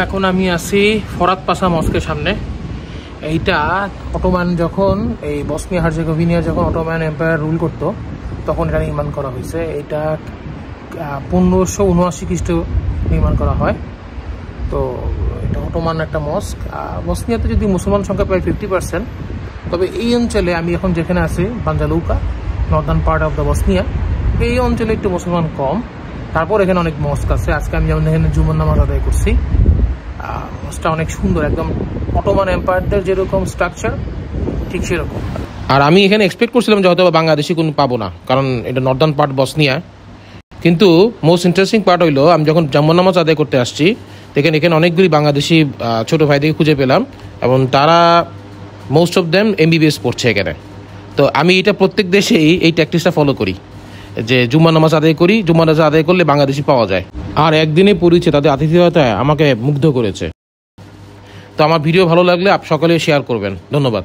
এখন আমি আছি ফরাত পাশা মস্কের সামনে। এইটা অটোমান যখন এই বসনিয়া হার্জেগোভিনা যখন অটোমান এম্পায়ার রুল করতো তখন এটা নির্মাণ করা হয়েছে। এটা 1579 খ্রিস্ট নির্মাণ করা হয়। তো এটা অটোমান একটা মস্ক। বসনিয়াতে যদি মুসলমান সংখ্যা প্রায় 50%, তবে এই অঞ্চলে আমি এখন যেখানে আছি Banja Luka, northern part of the Bosnia, এই অঞ্চলে একটু মুসলমান কম। তারপর এখানে অনেক মস্ক আছে। আজকে আমি যেমন এখানে জুমার নামাজ আদায় করছি। মস্কটা অনেক সুন্দর, একদম অটোমান এম্পায়ারদের যেরকম স্ট্রাকচার ঠিক সেরকম। আর আমি এখানে এক্সপেক্ট করছিলাম যে হয়তো বাংলাদেশি কোনো পাবো না, কারণ এটা নর্দার্ন পার্ট বসনিয়া। কিন্তু মোস্ট ইন্টারেস্টিং পার্ট হইলো আমি যখন জুমার নামাজ আদায় করতে আসছি এখানে অনেকগুলি বাংলাদেশি ছোটো ভাইদেরকে খুঁজে পেলাম, এবং তারা মোস্ট অফ দেম MBBS পড়ছে এখানে। তো আমি এটা প্রত্যেক দেশেই এই ট্যাকটিক্সটা ফলো করি যে জুম্মা নামাজ আদায় করি, জুম্মা নামাজ আদায় করলে বাংলাদেশি পাওয়া যায়। আর একদিনে পরিচয় তাদের আতিথেয়তায় আমাকে মুগ্ধ করেছে। তো আমার ভিডিও ভালো লাগলে সকলে শেয়ার করবেন। ধন্যবাদ।